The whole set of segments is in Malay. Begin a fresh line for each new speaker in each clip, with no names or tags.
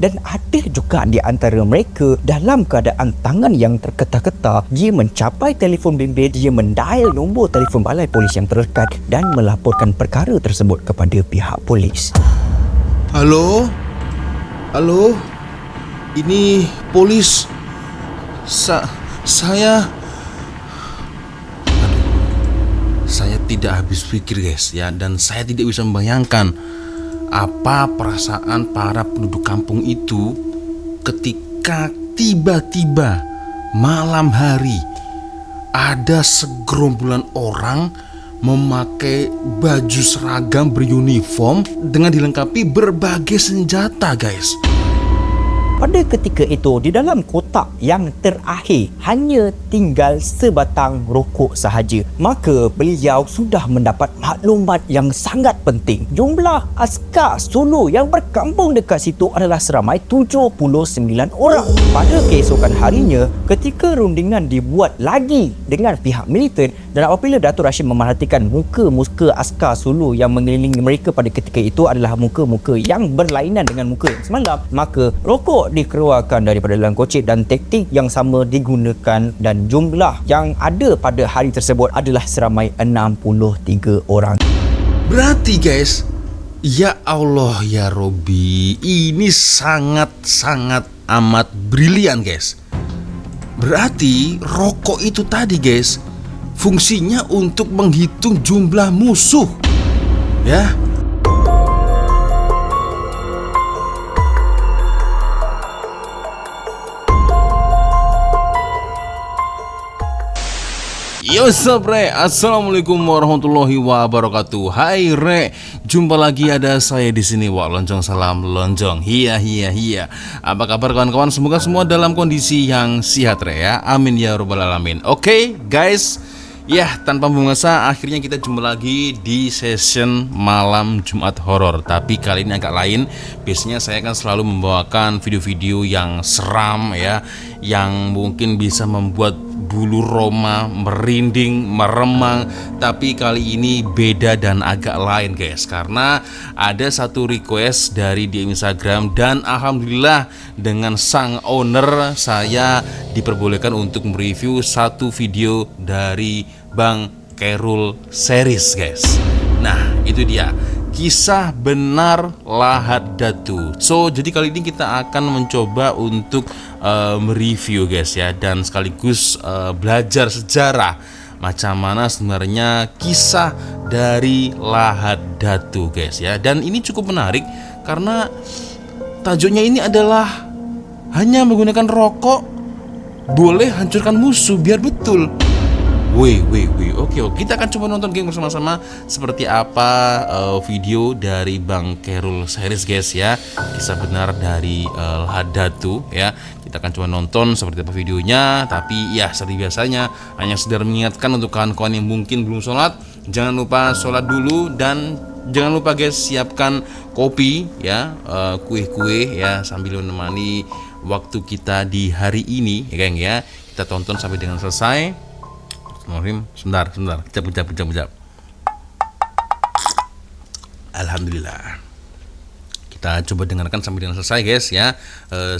dan ada juga di antara mereka dalam keadaan tangan yang terketar-ketar. Dia mencapai telefon bimbit, dia mendial nombor telefon balai polis yang terdekat dan melaporkan perkara tersebut kepada pihak polis.
Halo? Halo? Ini polis. Saya tidak habis pikir guys ya, dan saya tidak bisa membayangkan apa perasaan para penduduk kampung itu ketika tiba-tiba malam hari ada segerombolan orang memakai baju seragam beruniform dengan dilengkapi berbagai senjata guys.
Pada ketika itu, di dalam kotak yang terakhir hanya tinggal sebatang rokok sahaja. Maka beliau sudah mendapat maklumat yang sangat penting. Jumlah askar solo yang berkampung dekat situ adalah seramai 79 orang. Pada keesokan harinya, ketika rundingan dibuat lagi dengan pihak militan, dan apabila Datuk Rashid memerhatikan muka-muka askar solo yang mengelilingi mereka pada ketika itu adalah muka-muka yang berlainan dengan muka yang semalam, maka rokok dikeluarkan daripada dalam kocik dan taktik yang sama digunakan, dan jumlah yang ada pada hari tersebut adalah seramai 63 orang.
Berarti guys, ya Allah ya Robbi, ini sangat amat brilian guys. Berarti rokok itu tadi guys fungsinya untuk menghitung jumlah musuh ya. Yo Re, assalamualaikum warahmatullahi wabarakatuh. Hai Re, jumpa lagi ada saya di sini. Wah, lonjong salam lonjong. Hiya. Apa kabar kawan-kawan? Semoga semua dalam kondisi yang sehat Re ya. Amin ya rabbal alamin. Oke, guys. Ya, tanpa memangsa akhirnya kita jumpa lagi di session malam Jumat horor. Tapi kali ini agak lain. Biasanya saya kan selalu membawakan video-video yang seram ya, yang mungkin bisa membuat bulu roma merinding, meremang. Tapi kali ini beda dan agak lain guys, karena ada satu request dari di Instagram, dan alhamdulillah dengan sang owner saya diperbolehkan untuk mereview satu video dari Bang Khairul Series guys. Nah itu dia, kisah benar Lahad Datu. So jadi kali ini kita akan mencoba untuk mereview guys ya, dan sekaligus belajar sejarah macam mana sebenarnya kisah dari Lahad Datu guys ya. Dan ini cukup menarik karena tajuknya ini adalah hanya menggunakan rokok boleh hancurkan musuh, biar betul. Oke, kita akan coba nonton game bersama-sama seperti apa video dari Bang Khairul Series guys ya, kisah benar dari Lahad Datu ya. Kita akan coba nonton seperti apa videonya. Tapi ya seperti biasanya, hanya sekedar mengingatkan untuk kawan-kawan yang mungkin belum sholat, jangan lupa sholat dulu, dan jangan lupa guys siapkan kopi ya, kue-kue ya, sambil menemani waktu kita di hari ini ya geng ya. Kita tonton sampai dengan selesai. Sebentar, kejap. Alhamdulillah. Kita coba dengarkan sampai dengan selesai guys ya.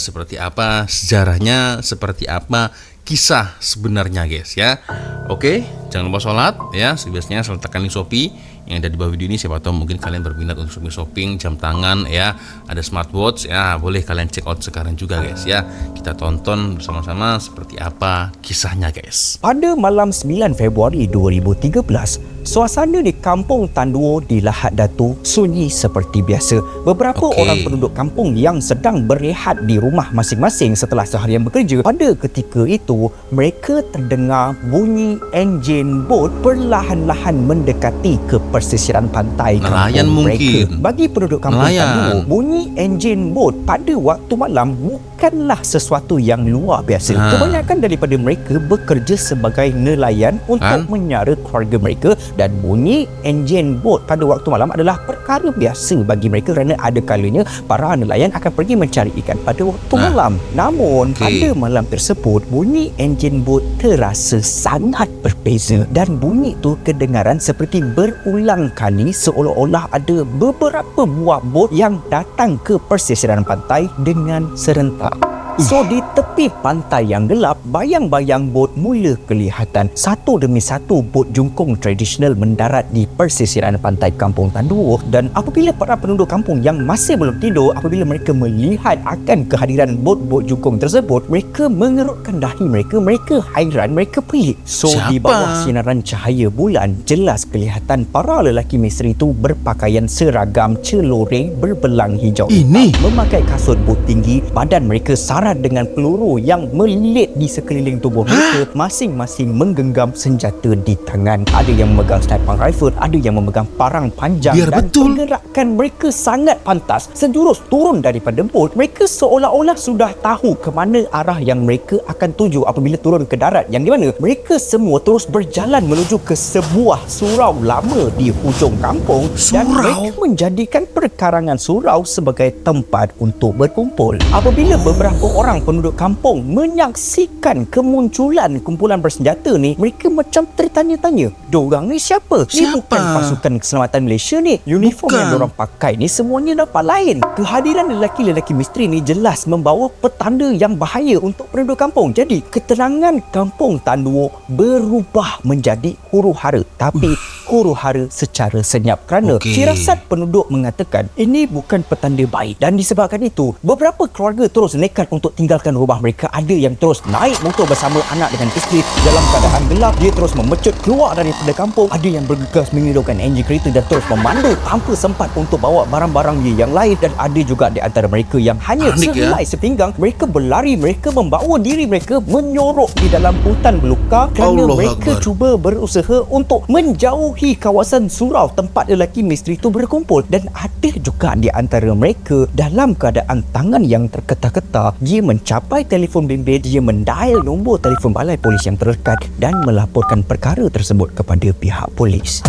Seperti apa sejarahnya, seperti apa kisah sebenarnya guys ya. Oke, jangan lupa sholat ya. Sebiasanya saya letakkan link Shopee yang ada di bawah video ini. Siapa tahu mungkin kalian berminat untuk shopping jam tangan ya, ada smartwatch ya, boleh kalian check out sekarang juga guys ya. Kita tonton bersama-sama seperti apa kisahnya guys.
Pada malam 9 Februari 2013, suasana di kampung Tanduo di Lahad Datu sunyi seperti biasa. Beberapa orang penduduk kampung yang sedang berehat di rumah masing-masing setelah seharian bekerja. Pada ketika itu, mereka terdengar bunyi enjin bot perlahan-lahan mendekati ke persisiran pantai kampung mereka. Bagi penduduk kampung Tanduo, bunyi enjin bot pada waktu malam bukanlah sesuatu yang luar biasa. Kebanyakan daripada mereka bekerja sebagai nelayan untuk menyara keluarga mereka dan bunyi enjin bot pada waktu malam adalah perkara biasa bagi mereka kerana ada kalanya para nelayan akan pergi mencari ikan pada waktu malam. Namun pada malam tersebut bunyi enjin bot terasa sangat berbeza dan bunyi tu kedengaran seperti berulang kali, seolah-olah ada beberapa buah bot yang datang ke persisiran pantai dengan serentak. So di tepi pantai yang gelap, bayang-bayang bot mula kelihatan. Satu demi satu bot jungkung tradisional mendarat di persisiran pantai Kampung Tanduo, dan apabila para penduduk kampung yang masih belum tidur, apabila mereka melihat akan kehadiran bot-bot jungkung tersebut, mereka mengerutkan dahi mereka hairan, mereka pelik. So di bawah sinaran cahaya bulan, jelas kelihatan para lelaki misteri itu berpakaian seragam celoreng berbelang hijau.
Ini
Memakai kasut bot tinggi, badan mereka syarat dengan peluru yang melilit di sekeliling tubuh mereka, masing-masing menggenggam senjata di tangan. Ada yang memegang sniper rifle, ada yang memegang parang panjang.
Biar
dan
betul.
pergerakan mereka sangat pantas. Sejurus turun daripada bot, mereka seolah-olah sudah tahu ke mana arah yang mereka akan tuju apabila turun ke darat, yang di mana mereka semua terus berjalan menuju ke sebuah surau lama di hujung kampung. Dan mereka menjadikan perkarangan surau sebagai tempat untuk berkumpul. Apabila beberapa orang penduduk kampung menyaksikan kemunculan kumpulan bersenjata ni, mereka macam tertanya-tanya, dorang ni siapa? Ni bukan pasukan keselamatan Malaysia ni. Uniform yang dorang pakai ni semuanya nampak lain. Kehadiran lelaki-lelaki misteri ni jelas membawa petanda yang bahaya untuk penduduk kampung. Jadi keterangan Kampung Tanduo berubah menjadi huru-hara, tapi huru-hara secara senyap kerana firasat penduduk mengatakan ini bukan petanda baik. Dan disebabkan itu, beberapa keluarga terus nekat untuk tinggalkan rumah mereka. Ada yang terus naik motor bersama anak dengan isteri dalam keadaan gelap. Dia terus memecut keluar daripada kampung. Ada yang bergegas menghidupkan enjin kereta dan terus memandu tanpa sempat untuk bawa barang-barang yang lain. Dan ada juga di antara mereka yang hanya sehelai sepinggang. Mereka berlari, mereka membawa diri mereka menyorok di dalam hutan belukar kerana mereka cuba berusaha untuk menjauhi kawasan surau tempat lelaki misteri itu berkumpul. Dan ada juga di antara mereka dalam keadaan tangan yang terketar-ketar. Dia mencapai telefon bimbit, dia mendial nombor telefon balai polis yang terdekat dan melaporkan perkara tersebut kepada pihak polis.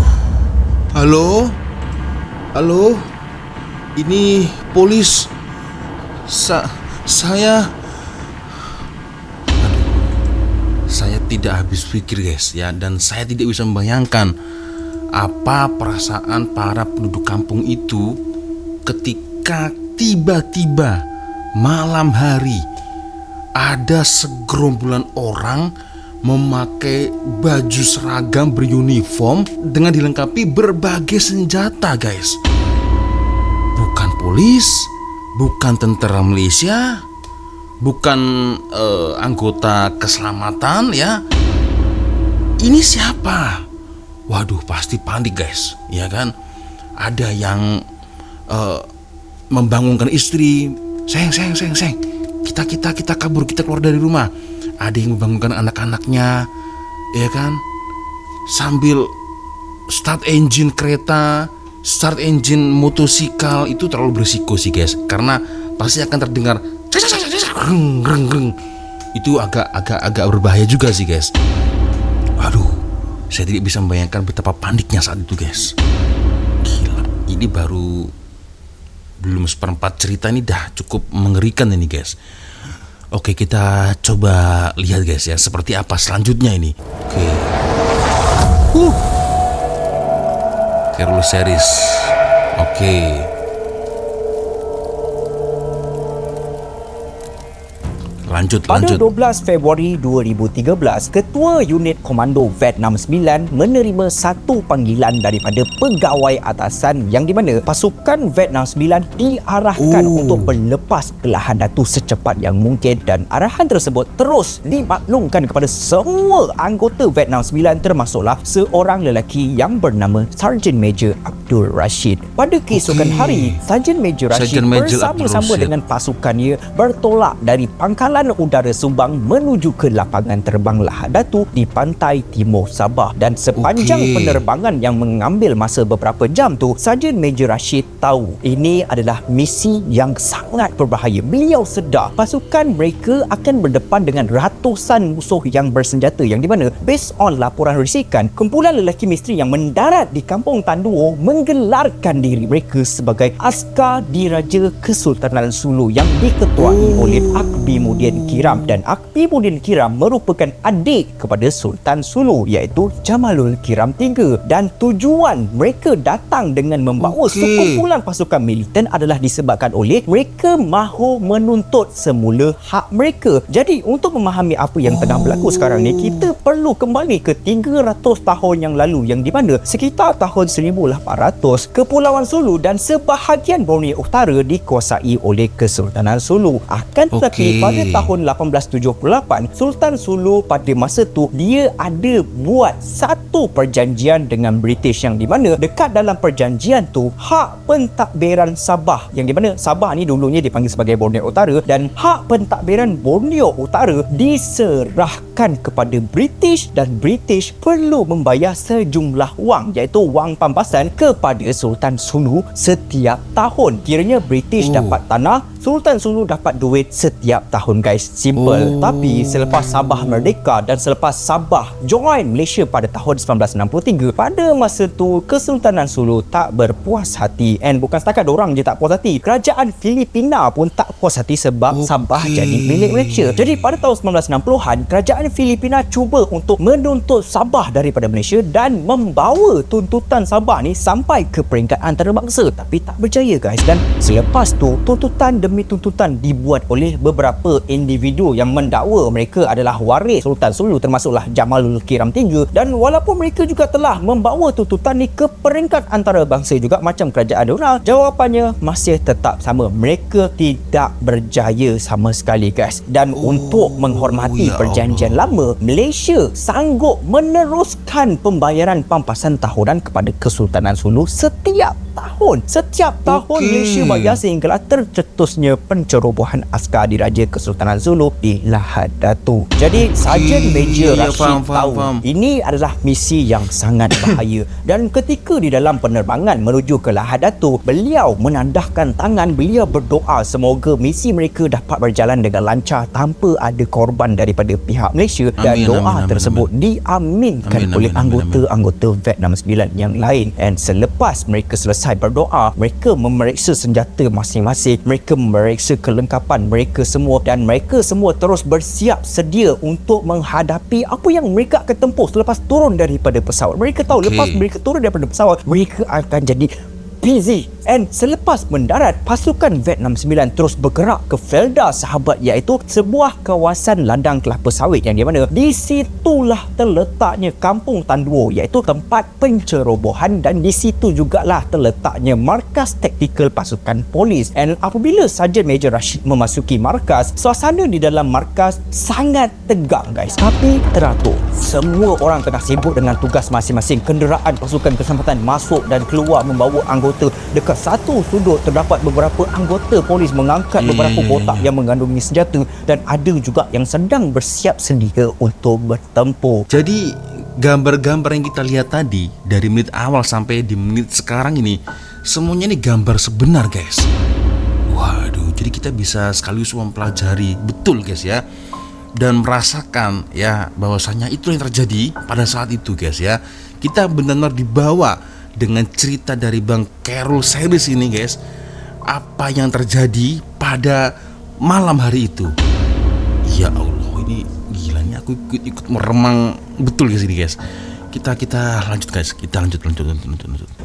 Halo? Halo? Ini polis. Saya tidak habis pikir guys ya, dan saya tidak bisa membayangkan apa perasaan para penduduk kampung itu ketika tiba-tiba malam hari ada segerombolan orang memakai baju seragam beruniform dengan dilengkapi berbagai senjata guys. Bukan polis, bukan tentara Malaysia, bukan anggota keselamatan ya. Ini siapa? Waduh, pasti panik guys, ya kan? Ada yang membangunkan istri, sayang, kita kabur, kita keluar dari rumah. Ada yang membangunkan anak-anaknya, ya kan? Sambil start engine kereta, start engine motosikal. Itu terlalu berisiko sih guys, karena pasti akan terdengar itu agak berbahaya juga sih guys. Aduh, saya tidak bisa membayangkan betapa paniknya saat itu guys. Gila, ini baru belum seperempat cerita, ini dah cukup mengerikan ini guys. Oke, kita coba lihat guys ya, seperti apa selanjutnya ini. Oke. Carol series. Oke. Lanjut.
Pada 12 Februari 2013, Ketua Unit Komando Vietnam 9 menerima satu panggilan daripada pegawai atasan yang di mana pasukan Vietnam 9 diarahkan untuk berlepas ke lahan datu secepat yang mungkin, dan arahan tersebut terus dimaklumkan kepada semua anggota Vietnam 9 termasuklah seorang lelaki yang bernama Sergeant Major Abdul Rashid. Pada keesokan hari, Sergeant Major Rashid bersama-sama dengan pasukannya bertolak dari pangkalan Angkatan Udara Subang menuju ke lapangan terbang Lahad Datu di pantai timur Sabah. Dan sepanjang penerbangan yang mengambil masa beberapa jam tu, Sarjan Major Rashid tahu ini adalah misi yang sangat berbahaya. Beliau sedar pasukan mereka akan berdepan dengan ratusan musuh yang bersenjata, yang di mana based on laporan risikan, kumpulan lelaki misteri yang mendarat di Kampung Tanduo menggelarkan diri mereka sebagai askar diraja Kesultanan Sulu yang diketuai oleh Akbimuddin Kiram. Dan Akbimuddin Kiram merupakan adik kepada Sultan Sulu, iaitu Jamalul Kiram III. Dan tujuan mereka datang dengan membawa sekumpulan pasukan militan adalah disebabkan oleh mereka mahu menuntut semula hak mereka. Jadi untuk memahami apa yang tengah berlaku sekarang ni, kita perlu kembali ke 300 tahun yang lalu, yang di mana sekitar tahun 1800 Kepulauan Sulu dan sebahagian Borneo Utara dikuasai oleh Kesultanan Sulu. Akan tetapi pada tahun 1878, Sultan Sulu pada masa tu dia ada buat satu perjanjian dengan British, yang di mana dekat dalam perjanjian tu hak pentadbiran Sabah, yang di mana Sabah ni dulunya dipanggil sebagai Borneo Utara, dan hak pentadbiran Borneo Utara diserahkan kepada British, dan British perlu membayar sejumlah wang, iaitu wang pampasan kepada Sultan Sulu setiap tahun. Kiranya British dapat tanah, Sultan Sulu dapat duit setiap tahun, guys. Simple. Tapi selepas Sabah merdeka dan selepas Sabah join Malaysia pada tahun 1963, pada masa tu Kesultanan Sulu tak berpuas hati, and bukan setakat orang je tak puas hati, kerajaan Filipina pun tak puas hati sebab Sabah jadi milik Malaysia. Jadi pada tahun 1960-an, kerajaan Filipina cuba untuk menuntut Sabah daripada Malaysia dan membawa tuntutan Sabah ni sampai ke peringkat antarabangsa, tapi tak berjaya, guys. Dan selepas tu tuntutan demi tuntutan dibuat oleh beberapa individu yang mendakwa mereka adalah waris Sultan Sulu, termasuklah Jamalul Kiram III. Dan walaupun mereka juga telah membawa tuntutan ni ke peringkat antarabangsa juga macam kerajaan Donald, jawapannya masih tetap sama, mereka tidak berjaya sama sekali, guys. Dan untuk menghormati perjanjian lama, Malaysia sanggup meneruskan pembayaran pampasan tahunan kepada Kesultanan Sulu setiap tahun. Setiap tahun Malaysia bayar sehinggalah tercetusnya pencerobohan askar diraja Kesultanan Sulu di Lahad Datu. Jadi Sarjan Major Rashid tahu ini adalah misi yang sangat bahaya. Dan ketika di dalam penerbangan menuju ke Lahad Datu, beliau menandahkan tangan, beliau berdoa semoga misi mereka dapat berjalan dengan lancar tanpa ada korban daripada pihak Malaysia. Dan doa tersebut diaminkan oleh anggota Vietnam 9 yang lain. Dan selepas mereka selesai berdoa, mereka memeriksa senjata masing-masing, mereka memeriksa kelengkapan mereka semua, dan mereka semua terus bersiap sedia untuk menghadapi apa yang mereka akan tempuh selepas turun daripada pesawat. Mereka tahu lepas mereka turun daripada pesawat, mereka akan jadi busy. And selepas mendarat, pasukan Vietnam 9 terus bergerak ke Felda Sahabat, iaitu sebuah kawasan ladang kelapa sawit, yang di mana di situlah terletaknya Kampung Tanduo, iaitu tempat pencerobohan, dan di situ jugalah terletaknya markas taktikal pasukan polis. And apabila Sarjan Major Rashid memasuki markas, suasana di dalam markas sangat tegang, guys, tapi teratur. Semua orang tengah sibuk dengan tugas masing-masing. Kenderaan pasukan keselamatan masuk dan keluar membawa anggota. Dekat satu sudut terdapat beberapa anggota polis mengangkat beberapa kotak yang mengandungi senjata, dan ada juga yang sedang bersiap sedia untuk bertempur.
Jadi gambar-gambar yang kita lihat tadi dari menit awal sampai di menit sekarang ini, semuanya ini gambar sebenar, guys. Waduh, jadi kita bisa sekaligus mempelajari betul, guys, ya, dan merasakan ya bahwasanya itu yang terjadi pada saat itu, guys, ya. Kita benar-benar dibawa dengan cerita dari Bang Carol Series ini, guys, apa yang terjadi pada malam hari itu. Ya Allah, ini gila nih, aku ikut meremang betul, guys, ini, guys. Kita lanjut, guys. Kita lanjut.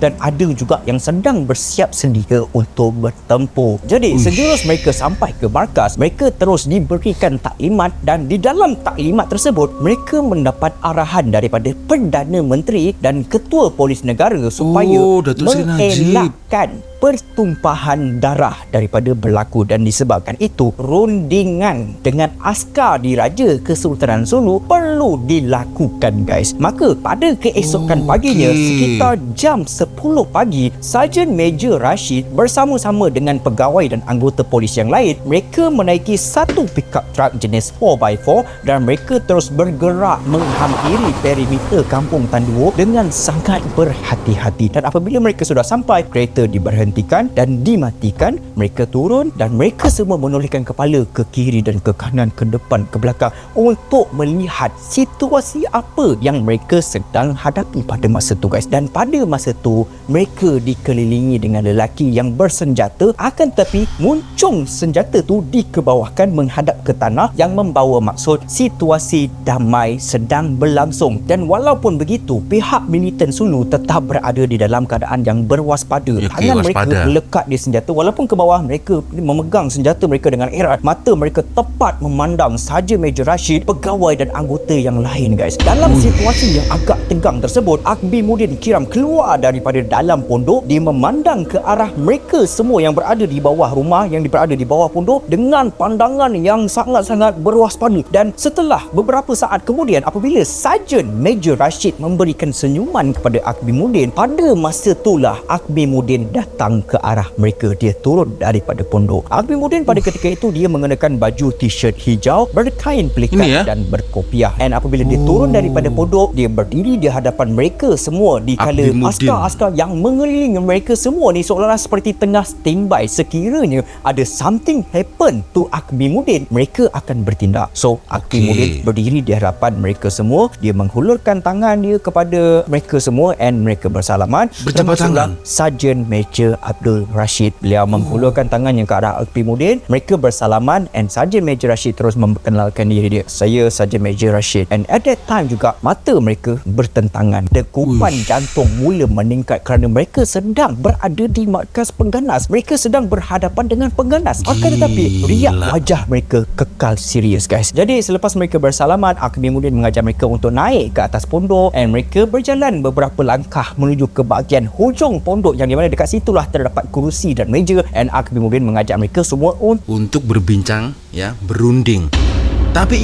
Dan ada juga yang sedang bersiap sedia untuk bertempur. Jadi sejurus mereka sampai ke markas, mereka terus diberikan taklimat, dan di dalam taklimat tersebut mereka mendapat arahan daripada Perdana Menteri dan Ketua Polis Negara supaya mengelakkan pertumpahan darah daripada berlaku. Dan disebabkan itu, rundingan dengan askar diraja Kesultanan Sulu perlu dilakukan, guys. Maka pada pada keesokan paginya sekitar jam 10 pagi, Sarjan Major Rashid bersama-sama dengan pegawai dan anggota polis yang lain, mereka menaiki satu pickup truck jenis 4x4 dan mereka terus bergerak menghampiri perimeter kampung Tanduo dengan sangat berhati-hati. Dan apabila mereka sudah sampai, kereta diberhentikan dan dimatikan. Mereka turun dan mereka semua menolehkan kepala ke kiri dan ke kanan, ke depan, ke belakang untuk melihat situasi apa yang mereka sedang hadapi pada masa tu, guys. Dan pada masa tu mereka dikelilingi dengan lelaki yang bersenjata, akan tetapi muncung senjata tu dikebawahkan menghadap ke tanah yang membawa maksud situasi damai sedang berlangsung. Dan walaupun begitu, pihak militan Sulu tetap berada di dalam keadaan yang berwaspada. Tangan mereka melekat di senjata, walaupun ke bawah mereka memegang senjata mereka dengan erat. Mata mereka tepat memandang Sarjan Major Rashid, pegawai dan anggota yang lain, guys. Dalam situasi yang agak tegang tersebut, Akbimuddin Kiram keluar daripada dalam pondok. Dia memandang ke arah mereka semua yang berada di bawah rumah, yang berada di bawah pondok dengan pandangan yang sangat-sangat berwaspada. Dan setelah beberapa saat kemudian, apabila Sarjan Major Rashid memberikan senyuman kepada Akbimuddin, pada masa itulah Akbimuddin datang ke arah mereka. Dia turun daripada pondok. Akbimuddin pada ketika itu dia mengenakan baju t-shirt hijau berkain pelikat dan berkopiah. Dan apabila dia turun daripada pondok, dia berdiri di hadapan mereka semua di kala askar-askar yang mengelilingi mereka semua ni seolah-olah seperti tengah standby. Sekiranya ada something happen to Akbimuddin, mereka akan bertindak. So Akbimuddin berdiri di hadapan mereka semua. Dia menghulurkan tangan dia kepada mereka semua and mereka bersalaman.
Berjabat tangan.
Sarjan Major Abdul Rashid, beliau menghulurkan tangannya ke arah Akbimuddin. Mereka bersalaman and Sarjan Major Rashid terus memperkenalkan diri dia. Saya Sarjan Major Rashid. And at that time juga mata mereka bertentangan. Degupan jantung mula meningkat kerana mereka sedang berada di markas pengganas. Mereka sedang berhadapan dengan pengganas. Akan tetapi riak wajah mereka kekal serius, guys. Jadi selepas mereka bersalaman, Akbimuddin mengajar mereka untuk naik ke atas pondok and mereka berjalan beberapa langkah menuju ke bahagian hujung pondok yang di mana dekat situlah terdapat kerusi dan meja, and Akbimuddin mengajak mereka semua
untuk berbincang, ya, berunding. Tapi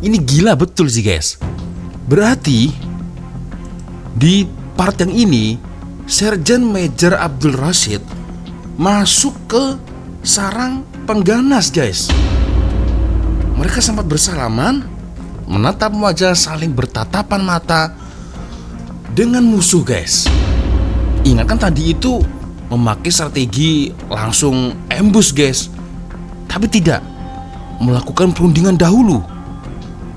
ini gila betul sih, guys. Berarti di part yang ini Sarjan Major Abdul Rashid masuk ke sarang pengganas, guys. Mereka sempat bersalaman, menatap wajah, saling bertatapan mata dengan musuh, guys. Ingat kan tadi itu memakai strategi langsung ambush, guys. Tapi tidak, melakukan perundingan dahulu.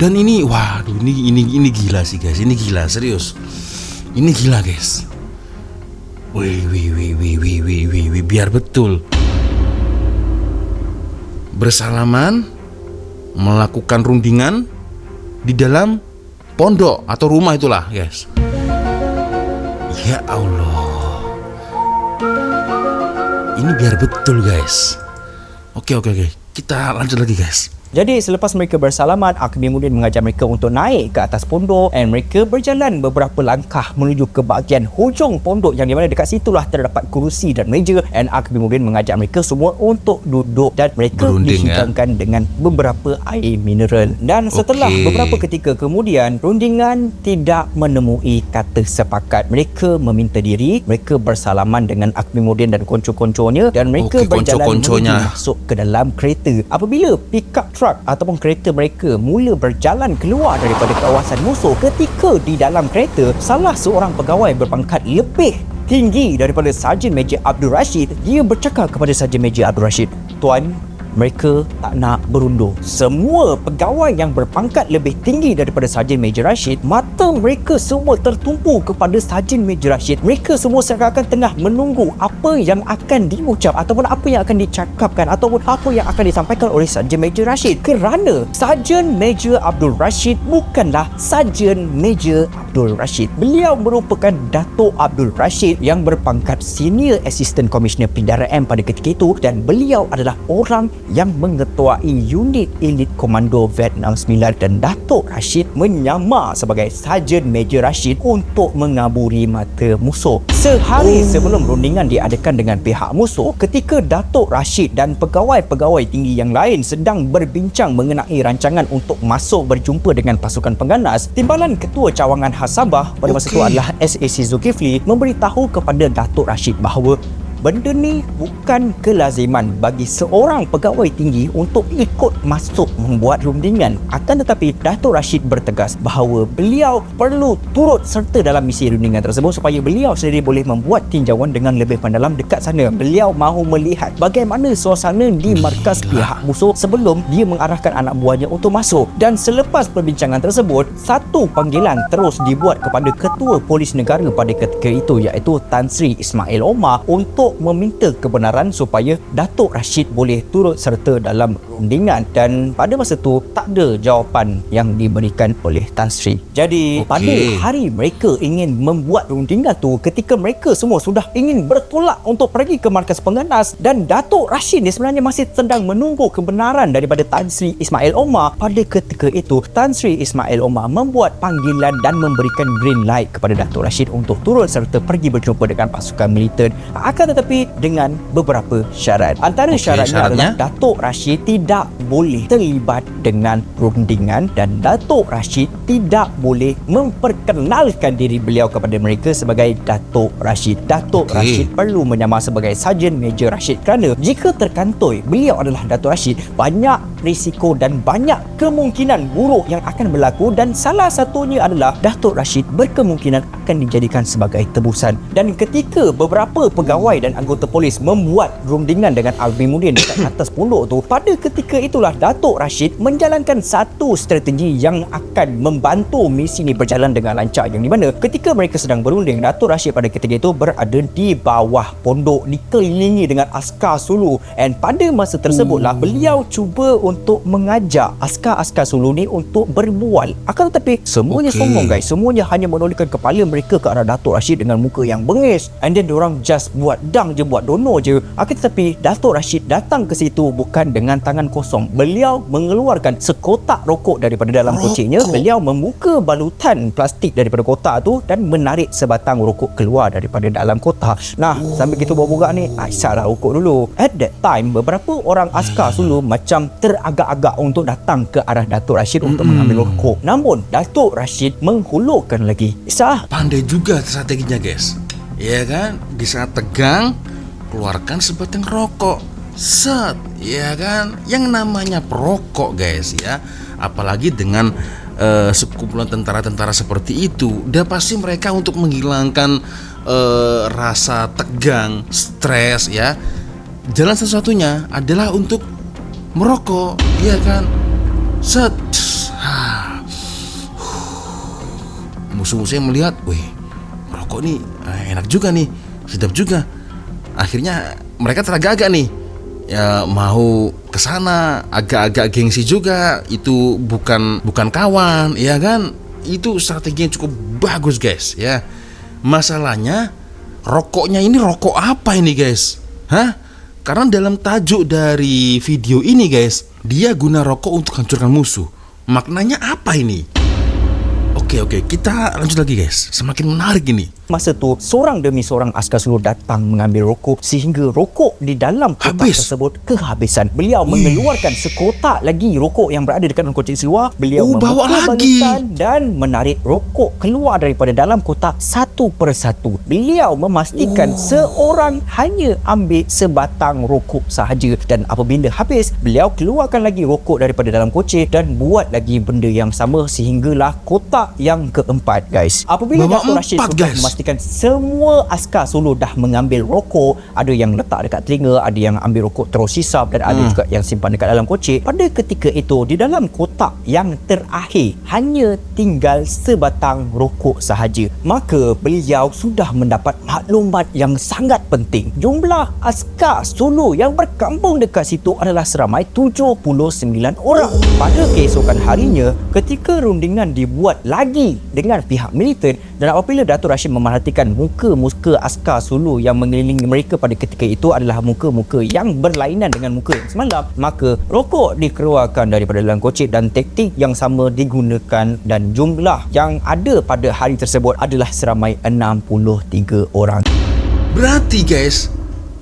Dan ini, waduh, ini gila sih, guys. Ini gila, serius. Ini gila, guys. Wih, biar betul. Bersalaman, melakukan rundingan di dalam pondok atau rumah itulah, guys. Ya Allah. Ini biar betul, guys. Oke. Kita lanjut lagi, guys.
Jadi selepas mereka bersalaman, Akbimuddin mengajar mereka untuk naik ke atas pondok and mereka berjalan beberapa langkah menuju ke bahagian hujung pondok yang di mana dekat situlah terdapat kerusi dan meja, and Akbimuddin mengajak mereka semua untuk duduk dan mereka dihidangkan dengan beberapa air mineral. Dan setelah beberapa ketika kemudian, rundingan tidak menemui kata sepakat. Mereka meminta diri, mereka bersalaman dengan Akbimuddin dan konco-konconya dan mereka berjalan menuju masuk ke dalam kereta. Apabila pickup truck ataupun kereta mereka mula berjalan keluar daripada kawasan musuh, ketika di dalam kereta, salah seorang pegawai berpangkat lebih tinggi daripada Sarjan Major Abdul Rashid, dia bercakap kepada Sarjan Major Abdul Rashid, "Tuan, mereka tak nak berundur." Semua pegawai yang berpangkat lebih tinggi daripada Sarjan Major Rashid, mata mereka semua tertumpu kepada Sarjan Major Rashid. Mereka semua seakan-akan tengah menunggu apa yang akan diucap ataupun apa yang akan dicakapkan ataupun apa yang akan disampaikan oleh Sarjan Major Rashid. Kerana Sarjan Major Abdul Rashid bukanlah Sarjan Major Abdul Rashid. Beliau merupakan Dato' Abdul Rashid yang berpangkat Senior Assistant Commissioner Pendaraan pada ketika itu, dan beliau adalah orang yang mengetuai unit elit Komando Vietnam 9 dan Datuk Rashid menyamar sebagai Sarjan Major Rashid untuk mengaburi mata musuh. Sehari sebelum rundingan diadakan dengan pihak musuh, ketika Datuk Rashid dan pegawai-pegawai tinggi yang lain sedang berbincang mengenai rancangan untuk masuk berjumpa dengan pasukan pengganas, Timbalan Ketua Cawangan Khas Sabah pada masa itu adalah SAC Zulkifli memberitahu kepada Datuk Rashid bahawa benda ni bukan kelaziman bagi seorang pegawai tinggi untuk ikut masuk membuat rundingan. Akan tetapi Datuk Rashid bertegas bahawa beliau perlu turut serta dalam misi rundingan tersebut supaya beliau sendiri boleh membuat tinjauan dengan lebih mendalam dekat sana. Beliau mahu melihat bagaimana suasana di markas pihak musuh sebelum dia mengarahkan anak buahnya untuk masuk. Dan selepas perbincangan tersebut, satu panggilan terus dibuat kepada Ketua Polis Negara pada ketika itu, iaitu Tan Sri Ismail Omar, untuk meminta kebenaran supaya Datuk Rashid boleh turut serta dalam rundingan. Dan pada masa itu tak ada jawapan yang diberikan oleh Tan Sri. Jadi pada hari mereka ingin membuat rundingan tu, ketika mereka semua sudah ingin bertolak untuk pergi ke markas pengganas, dan Datuk Rashid ni sebenarnya masih sedang menunggu kebenaran daripada Tan Sri Ismail Omar. Pada ketika itu Tan Sri Ismail Omar membuat panggilan dan memberikan green light kepada Datuk Rashid untuk turut serta pergi berjumpa dengan pasukan militer. Akan tetapi dengan beberapa syarat. Antara syaratnya adalah Datuk Rashid tidak boleh terlibat dengan rundingan dan Datuk Rashid tidak boleh memperkenalkan diri beliau kepada mereka sebagai Datuk Rashid. Datuk Rashid perlu menyamar sebagai Sarjan Major Rashid kerana jika terkantoi beliau adalah Datuk Rashid, banyak risiko dan banyak kemungkinan buruk yang akan berlaku, dan salah satunya adalah Datuk Rashid berkemungkinan akan dijadikan sebagai tebusan. Dan ketika beberapa pegawai dan anggota polis membuat rundingan dengan Alvimuddin dekat atas pondok tu, pada ketika itulah Datuk Rashid menjalankan satu strategi yang akan membantu misi ini berjalan dengan lancar, yang di mana ketika mereka sedang berunding, Datuk Rashid pada ketika itu berada di bawah pondok dikelilingi dengan askar Sulu, dan pada masa tersebutlah beliau cuba untuk mengajak askar-askar Sulu ni untuk berbual. Akan tetapi semuanya songong guys, semuanya hanya menolehkan kepala mereka ke arah Datuk Rashid dengan muka yang bengis, and then diorang just buat dang je, buat dono je. Akan tetapi Datuk Rashid datang ke situ bukan dengan tangan kosong. Beliau mengeluarkan sekotak rokok daripada dalam koceknya. Beliau membuka balutan plastik daripada kotak tu dan menarik sebatang rokok keluar daripada dalam kotak. Nah, sambil kita borak-borak ni, isaplah rokok dulu. At that time, beberapa orang askar Sulu macam teragak-agak untuk datang ke arah Datuk Rashid untuk mengambil rokok. Namun Datuk Rashid menghulurkan lagi. Isap.
Pandai juga strateginya guys. Ya kan, di saat tegang keluarkan sebatang rokok, set, ya kan. Yang namanya perokok guys ya, apalagi dengan sekumpulan tentara-tentara seperti itu, udah pasti mereka untuk menghilangkan rasa tegang, stres ya. Jalan satu-satunya adalah untuk merokok, ya kan. Set, musuh-musuhnya melihat, wih, rokok nih enak juga nih, sedap juga. Akhirnya mereka teragak-agak nih, ya mau ke sana, agak-agak gengsi juga. Itu bukan kawan, ya kan? Itu strategi yang cukup bagus guys ya. Masalahnya rokoknya ini rokok apa ini guys? Hah? Karena dalam tajuk dari video ini guys, dia guna rokok untuk hancurkan musuh. Maknanya apa ini? Oke, kita lanjut lagi guys. Semakin menarik ini.
Masa tu seorang demi seorang askar Sulu datang mengambil rokok sehingga rokok di dalam kotak tersebut kehabisan. Beliau mengeluarkan sekotak lagi rokok yang berada dekat dalam kotak seluar. Beliau membuka balutan dan menarik rokok keluar daripada dalam kotak satu persatu. Beliau memastikan seorang hanya ambil sebatang rokok sahaja, dan apabila habis beliau keluarkan lagi rokok daripada dalam kocek dan buat lagi benda yang sama sehinggalah kotak yang keempat guys. Apabila Datuk Rashid sudah memastikan semua askar Sulu dah mengambil rokok, ada yang letak dekat telinga, ada yang ambil rokok terus hisap, dan ada juga yang simpan dekat dalam kocek. Pada ketika itu di dalam kotak yang terakhir hanya tinggal sebatang rokok sahaja. Maka beliau sudah mendapat maklumat yang sangat penting. Jumlah askar Sulu yang berkampung dekat situ adalah seramai 79 orang. Pada keesokan harinya ketika rundingan dibuat lagi dengan pihak militer, dan apabila Datuk Rashid memerhatikan muka-muka askar Sulu yang mengelilingi mereka pada ketika itu adalah muka-muka yang berlainan dengan muka yang semalam, maka rokok dikeluarkan daripada dalam kocik dan taktik yang sama digunakan dan jumlah yang ada pada hari tersebut adalah seramai 63 orang.
Berarti guys,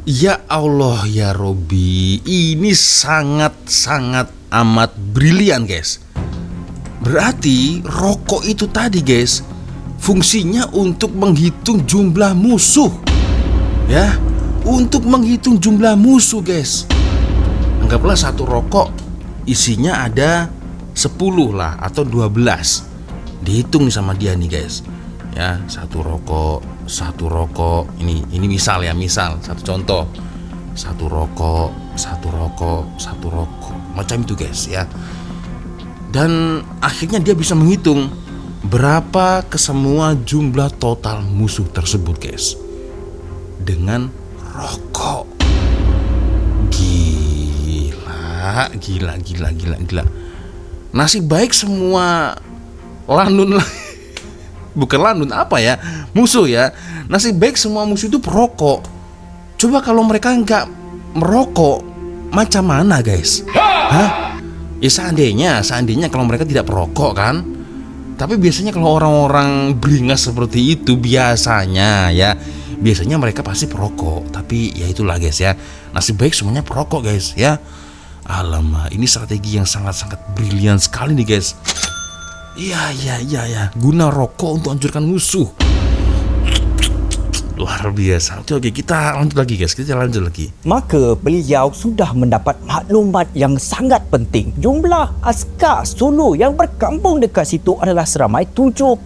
ya Allah ya Robi, ini sangat amat brilian guys. Berarti rokok itu tadi guys fungsinya untuk menghitung jumlah musuh. Ya, untuk menghitung jumlah musuh guys. Anggaplah satu rokok isinya ada 10 lah atau 12. Dihitung nih sama dia nih guys. Ya, satu rokok. Ini misal ya, satu contoh. Satu rokok. Macam itu guys ya. Dan akhirnya dia bisa menghitung berapa kesemua jumlah total musuh tersebut guys dengan rokok. Gila. Nasib baik semua landun bukan landun apa ya, musuh ya. Nasib baik semua musuh itu perokok. Coba kalau mereka nggak merokok, macam mana guys? Hah? Ya seandainya kalau mereka tidak perokok kan. Tapi biasanya kalau orang-orang beringas seperti itu biasanya mereka pasti perokok. Tapi ya itulah guys ya. Nasib baik semuanya perokok guys ya. Alamak, ini strategi yang sangat brilian sekali nih guys. Iya. Guna rokok untuk hancurkan musuh. Luar biasa. Oke, kita lanjut lagi.
Maka beliau sudah mendapat maklumat yang sangat penting. Jumlah askar Sulu yang berkampung dekat situ adalah seramai 79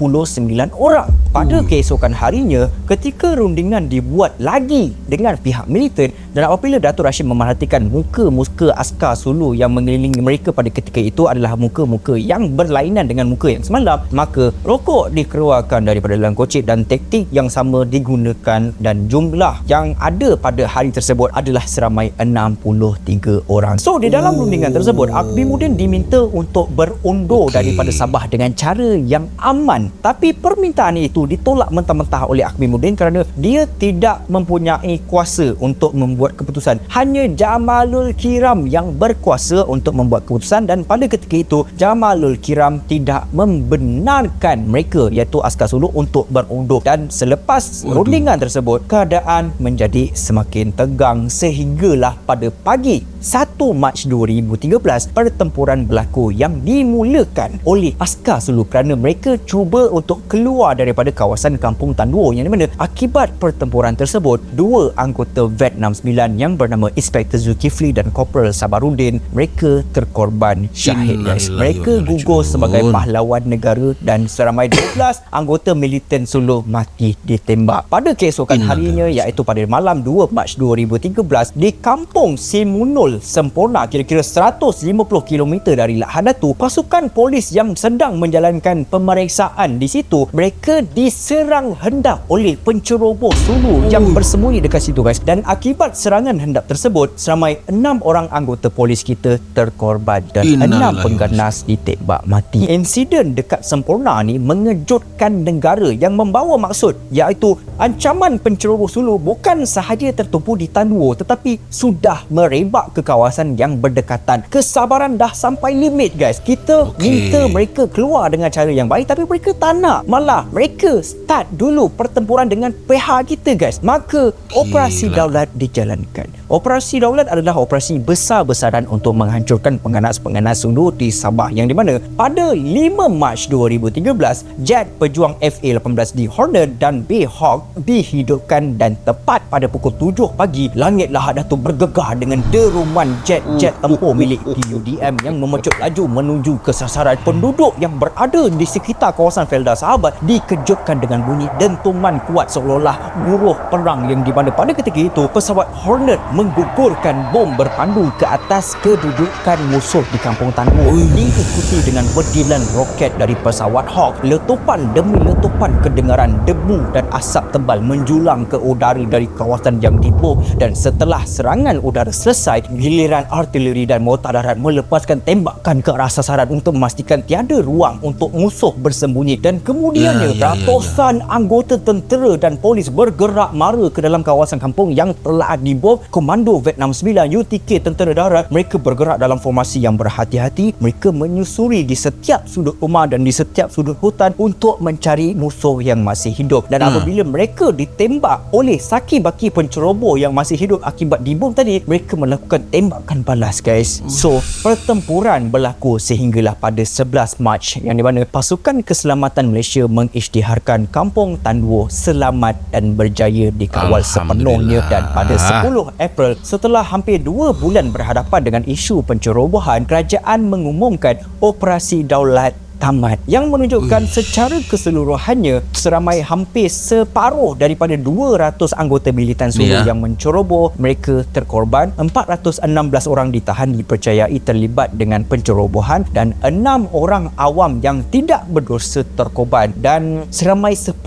orang. Pada keesokan harinya, ketika rundingan dibuat lagi dengan pihak militer dan apabila Datuk Rashid memerhatikan muka-muka askar Sulu yang mengelilingi mereka pada ketika itu adalah muka-muka yang berlainan dengan muka yang semalam, maka rokok dikeluarkan daripada dalam kocik dan taktik yang sama digunakan dan jumlah yang ada pada hari tersebut adalah seramai 63 orang. So di dalam rundingan tersebut, Akbimuddin diminta untuk berundur daripada Sabah dengan cara yang aman. Tapi permintaan itu ditolak mentah-mentah oleh Akbimuddin kerana dia tidak mempunyai kuasa untuk membuat keputusan. Hanya Jamalul Kiram yang berkuasa untuk membuat keputusan dan pada ketika itu Jamalul Kiram tidak membenarkan mereka iaitu askar Sulu untuk berundur dan selepas rundingan tersebut keadaan menjadi semakin tegang sehinggalah pada pagi 1 Mac 2013 pertempuran berlaku yang dimulakan oleh askar Sulu kerana mereka cuba untuk keluar daripada kawasan Kampung Tanduo yang di mana akibat pertempuran tersebut dua anggota VET 69 yang bernama Inspektor Zulkifli dan Korporal Sabarudin mereka terkorban syahid guys. Mereka gugur sebagai pahlawan negara dan seramai 12 anggota militan Sulu mati ditembak. Pada keesokan harinya iaitu pada malam 2 Mac 2013 di Kampung Simunul Sempurna kira-kira 150 km dari Lahadatu, pasukan polis yang sedang menjalankan pemeriksaan di situ mereka diserang hendap oleh penceroboh Sulu yang bersembunyi dekat situ guys, dan akibat serangan hendap tersebut seramai 6 orang anggota polis kita terkorban dan 6 pengganas ditembak mati. Insiden dekat Sempurna ni mengejutkan negara yang membawa maksud iaitu ancaman penceroboh Sulu bukan sahaja tertumpu di Tanduo tetapi sudah merebak ke kawasan yang berdekatan. Kesabaran dah sampai limit guys. Kita minta mereka keluar dengan cara yang baik tapi mereka tak nak. Malah mereka start dulu pertempuran dengan pihak kita guys. Maka operasi Daulat dijalankan. Operasi Daulat adalah operasi besar-besaran untuk menghancurkan pengganas-pengganas Sulu di Sabah yang di mana pada 5 Mac 2013 jet pejuang FA-18 di Hornet dan B-Hawk dihidupkan dan tepat pada pukul 7 pagi langit Lahadatu bergegar dengan deruman jet-jet tempur milik PUDM yang memecut laju menuju ke sasaran. Penduduk yang berada di sekitar kawasan Felda Sahabat dikejutkan dengan bunyi dentuman kuat seolah-olah buruh perang yang di mana pada ketika itu pesawat Hornet menggugurkan bom berpandu ke atas kedudukan musuh di Kampung Tanduo, diikuti dengan bedilan roket dari pesawat Hawk. Letupan demi letupan kedengaran debu dan asap tebal menjulang ke udara dari kawasan yang dibom, dan setelah serangan udara selesai, giliran artileri dan mortar darat melepaskan tembakan ke arah sasaran untuk memastikan tiada ruang untuk musuh bersembunyi. Dan kemudiannya ratusan anggota tentera dan polis bergerak mara ke dalam kawasan kampung yang telah dibom. Komando Vietnam 9 UTK Tentera Darat, mereka bergerak dalam formasi yang berhati-hati. Mereka menyusuri di setiap sudut rumah dan di setiap sudut hutan untuk mencari musuh yang masih hidup. Dan apabila mereka ditembak oleh saki-baki penceroboh yang masih hidup akibat dibom tadi, mereka melakukan tembakan balas, guys. So, pertempuran berlaku sehinggalah pada 11 Mac, yang di mana pasukan keselamatan Malaysia mengisytiharkan Kampung Tanduo selamat dan berjaya dikawal sepenuhnya. Dan pada 10 April, setelah hampir 2 bulan berhadapan dengan isu pencerobohan, kerajaan mengumumkan Operasi Daulat tamat, yang menunjukkan secara keseluruhannya seramai hampir separuh daripada 200 anggota militan Sulu yang menceroboh mereka terkorban. 416 orang ditahan dipercayai terlibat dengan pencerobohan dan 6 orang awam yang tidak berdosa terkorban, dan seramai 10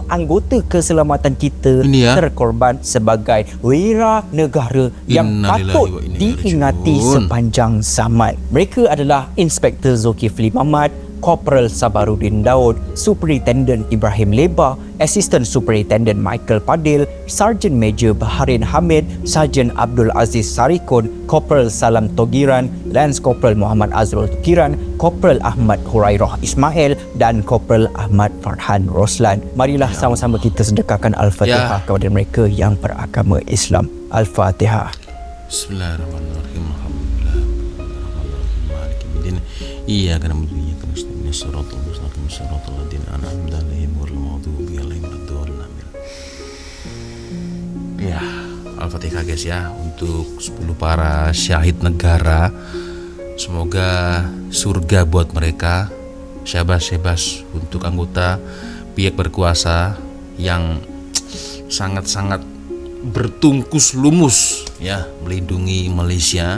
anggota keselamatan kita terkorban sebagai wira negara yang patut diingati sepanjang zaman. Mereka adalah Inspektor Zulkifli Mamat, Korporal Sabarudin Daud, Superintendent Ibrahim Leba, Assistant Superintendent Michael Padil, Sarjan Major Baharin Hamid, Sarjan Abdul Aziz Sarikun, Korporal Salam Togiran, Lance Korporal Muhammad Azrul Togiran, Korporal Ahmad Hurairah Ismail dan Korporal Ahmad Farhan Roslan. Marilah sama-sama kita sedekahkan Al-Fatihah kepada mereka yang beragama Islam. Al-Fatihah.
Bismillahirrahmanirrahim. Alhamdulillah. Iya, karena Suratul Mustaqim Suratul Ladin An'amta 'alaihim ghairil maghdubi 'alaihim waladdallin. Ya, Al-Fatihah guys ya, untuk 10 para syahid negara. Semoga surga buat mereka. Syabas untuk anggota pihak berkuasa yang sangat-sangat bertungkus lumus ya melindungi Malaysia.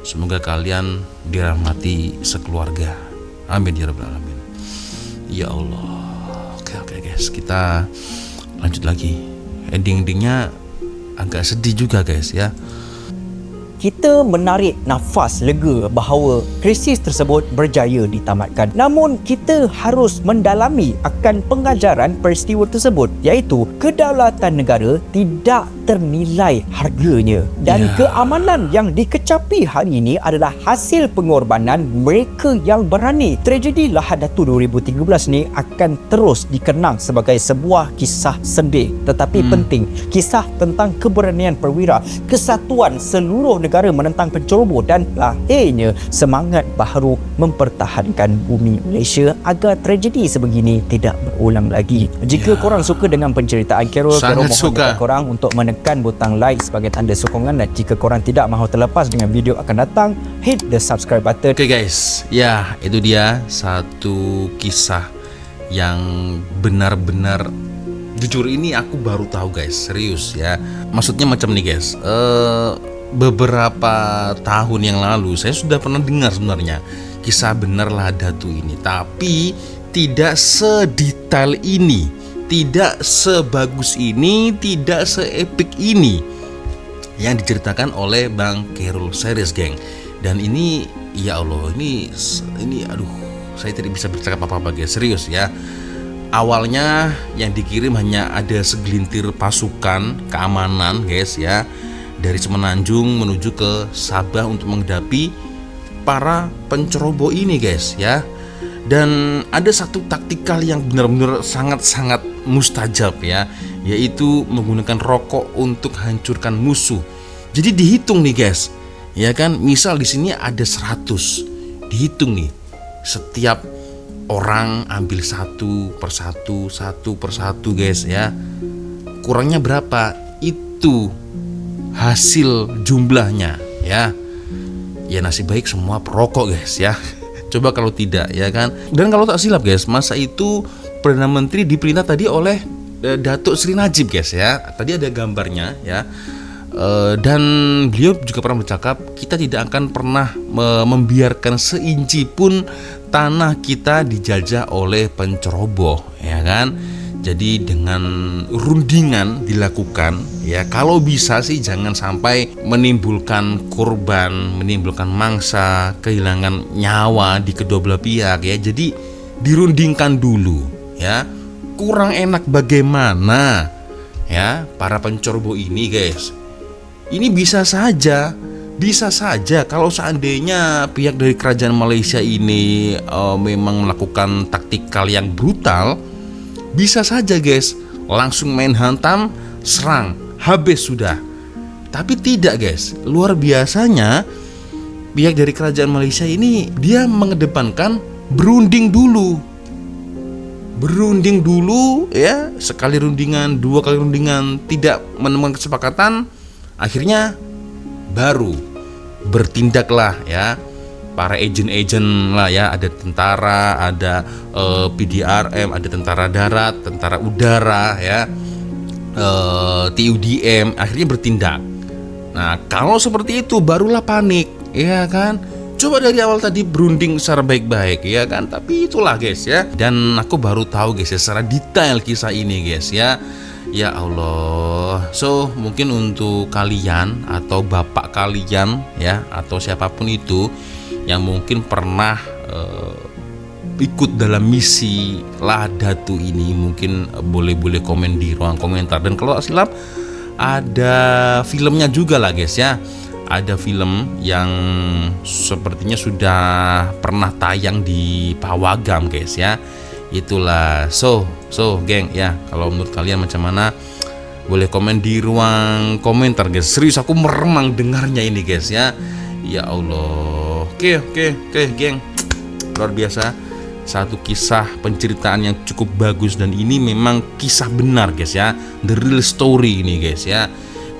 Semoga kalian dirahmati sekeluarga. Amin ya rabbal alamin. Ya Allah. Oke guys, kita lanjut lagi. Endingnya agak sedih juga guys ya.
Kita menarik nafas lega bahawa krisis tersebut berjaya ditamatkan. Namun kita harus mendalami akan pengajaran peristiwa tersebut, iaitu kedaulatan negara tidak ternilai harganya, dan keamanan yang dikecapi hari ini adalah hasil pengorbanan mereka yang berani. Tragedi Lahad Datu 2013 ni akan terus dikenang sebagai sebuah kisah sedih tetapi penting, kisah tentang keberanian perwira, kesatuan seluruh negara menentang penceroboh dan lahirnya semangat baharu mempertahankan bumi Malaysia agar tragedi sebegini tidak berulang lagi. Jika korang suka dengan penceritaan Carol mohon dekat korang untuk menekan butang like sebagai tanda sokongan, dan jika korang tidak mahu terlepas dengan video akan datang, hit the subscribe button.
Oke guys, ya itu dia satu kisah yang benar-benar jujur ini aku baru tahu guys, serius ya. Maksudnya macam nih guys, beberapa tahun yang lalu saya sudah pernah dengar sebenarnya kisah benar Lahad Datu ini, tapi tidak sedetail ini, tidak sebagus ini, tidak seepik ini yang diceritakan oleh Bang Khairul Series geng. Dan ini ya Allah, ini aduh, saya tidak bisa bercakap apa-apa guys, serius ya. Awalnya yang dikirim hanya ada segelintir pasukan keamanan guys ya, dari Semenanjung menuju ke Sabah untuk menghadapi para penceroboh ini guys ya. Dan ada satu taktikal yang benar-benar sangat-sangat mustajab ya, yaitu menggunakan rokok untuk hancurkan musuh. Jadi dihitung nih guys, ya kan, misal di sini ada 100, dihitung nih setiap orang ambil satu persatu guys ya, kurangnya berapa itu hasil jumlahnya ya. Ya nasib baik semua perokok guys ya. Coba kalau tidak ya kan. Dan kalau tak silap guys, masa itu Perdana Menteri diperintah tadi oleh Datuk Sri Najib guys ya. Tadi ada gambarnya ya. Dan beliau juga pernah bercakap, kita tidak akan pernah membiarkan seinci pun tanah kita dijajah oleh penceroboh, ya kan? Jadi dengan rundingan dilakukan, ya kalau bisa sih jangan sampai menimbulkan korban, menimbulkan mangsa, kehilangan nyawa di kedua belah pihak, ya. Jadi dirundingkan dulu, ya. Kurang enak bagaimana, ya, para penceroboh ini, guys. Ini bisa saja kalau seandainya pihak dari kerajaan Malaysia ini memang melakukan taktikal yang brutal, bisa saja, guys, langsung main hantam, serang, habis sudah. Tapi tidak, guys. Luar biasanya pihak dari kerajaan Malaysia ini dia mengedepankan berunding dulu, ya. Sekali rundingan, dua kali rundingan tidak menemukan kesepakatan, akhirnya baru bertindaklah, ya, para agen-agen lah, ya. Ada tentara, ada PDRM, ada tentara darat, tentara udara, ya, TUDM, akhirnya bertindak. Nah, kalau seperti itu barulah panik, ya kan? Coba dari awal tadi berunding secara baik-baik, ya kan? Tapi itulah, guys, ya. Dan aku baru tahu, guys, ya, secara detail kisah ini, guys, ya. Ya Allah. So, mungkin untuk kalian atau bapak kalian, ya, atau siapapun itu yang mungkin pernah ikut dalam misi Ladatu ini, mungkin boleh komen di ruang komentar. Dan kalau silap ada filmnya juga lah, guys, ya. Ada film yang sepertinya sudah pernah tayang di Pawagam, guys, ya. Itulah. So geng, ya, kalau menurut kalian macam mana, boleh komen di ruang komentar, guys. Serius aku meremang dengarnya ini, guys, ya. Ya Allah. Oke, geng. Luar biasa. Satu kisah penceritaan yang cukup bagus, dan ini memang kisah benar, guys, ya. The real story ini, guys, ya,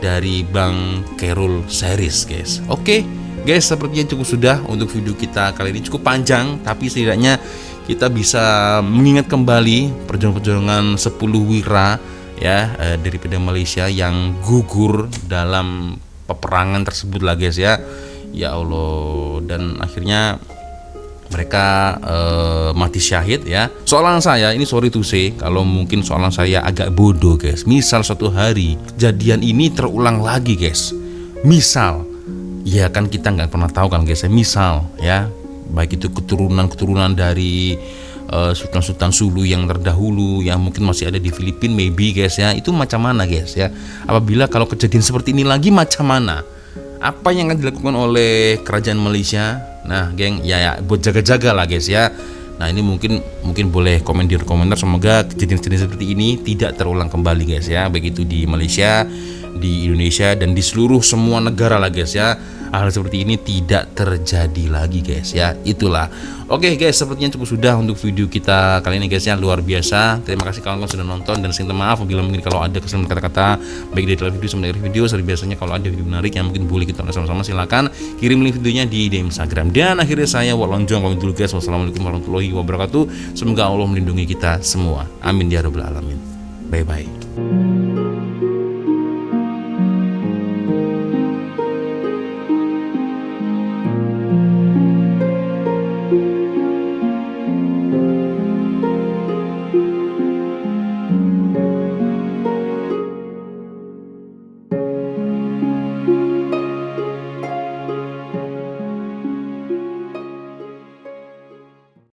dari Bang Khairul series, guys. Oke, guys, sepertinya cukup sudah untuk video kita kali ini. Cukup panjang, tapi setidaknya kita bisa mengingat kembali perjuangan 10 wira, ya, daripada Malaysia yang gugur dalam peperangan tersebut lah, guys, ya. Ya Allah. Dan akhirnya mereka mati syahid, ya. Soalan saya ini, sorry to say, kalau mungkin soalan saya agak bodoh, guys. Misal suatu hari kejadian ini terulang lagi, guys. Misal, ya kan kita nggak pernah tahu kan, guys, ya. Misal, ya, baik itu keturunan dari Sultan Sulu yang terdahulu yang mungkin masih ada di Filipina, maybe, guys, ya. Itu macam mana, guys, ya. Apabila kalau kejadian seperti ini lagi, macam mana? Apa yang akan dilakukan oleh kerajaan Malaysia? Nah, geng, ya buat jaga-jaga lah, guys, ya. Nah, ini mungkin boleh komen di komentar. Semoga kejadian-kejadian seperti ini tidak terulang kembali, guys, ya. Baik itu di Malaysia, di Indonesia, dan di seluruh semua negara lah, guys, ya. Hal seperti ini tidak terjadi lagi, guys, ya. Itulah. Oke, guys, sepertinya cukup sudah untuk video kita kali ini, guys, ya. Luar biasa. Terima kasih kawan-kawan sudah nonton, dan saya minta maaf apabila mungkin kalau ada kesalahan kata-kata baik dari dalam video sama dari video. Seperti biasanya kalau ada video menarik yang mungkin boleh kita tonton sama-sama, silakan kirim link videonya di DM Instagram. Dan akhirnya saya Walonjong pamit dulu, guys. Wassalamualaikum warahmatullahi wabarakatuh. Semoga Allah melindungi kita semua. Amin ya rabbal alamin. Bye bye.